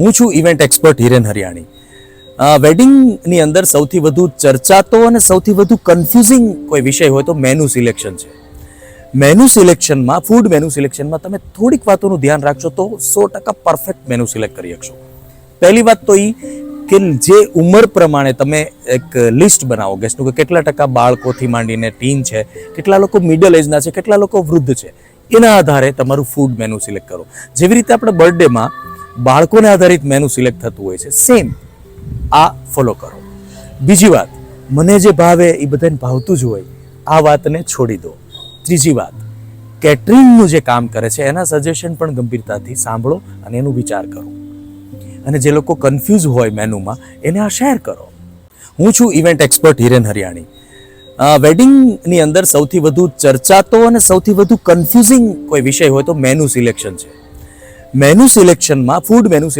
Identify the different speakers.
Speaker 1: હું છું event expert Hiren Hariyani. વેડિંગની અંદર સૌથી વધુ ચર્ચાતો અને સૌથી વધુ કન્ફ્યુઝિંગ કોઈ વિષય હોય તો મેનુ સિલેક્શન છે. મેનુ સિલેક્શનમાં, ફૂડ મેનુ સિલેક્શનમાં તમે થોડીક વાતોનું ધ્યાન રાખશો તો 100% પરફેક્ટ મેનુ સિલેક્ટ કરી શકશો. પહેલી વાત તો એ કે જે ઉંમર પ્રમાણે તમે એક લિસ્ટ બનાવો ગેસ્ટનું કે કેટલા ટકા બાળકોથી માંડીને ટીન છે, કેટલા લોકો મિડલ એજના છે, કેટલા લોકો વૃદ્ધ છે, એના આધારે તમારું ફૂડ મેનુ સિલેક્ટ કરો. જેવી રીતે આપણે બર્થડેમાં બાળકોને આધારિત મેનુ સિલેક્ટ થતું હોય છે, સેમ આ ફોલો કરો. બીજી વાત, મને જે ભાવે એ બધાને ભાવતું જ હોય, આ વાતને છોડી દો. ત્રીજી વાત, કેટરિંગનું જે કામ કરે છે એના સજેશન પણ ગંભીરતાથી સાંભળો અને એનું વિચાર કરો. અને જે લોકો કન્ફ્યુઝ હોય મેનુમાં એને આ શેર કરો. હું છું ઇવેન્ટ એક્સપર્ટ હિરેન હરિયાણી. વેડિંગની અંદર સૌથી વધુ ચર્ચાતો અને સૌથી વધુ કન્ફ્યુઝિંગ કોઈ વિષય હોય તો મેનુ સિલેક્શન છે. મેનુ સિલેક્શનમાં, ફૂડ મેનુ સિલેક્શન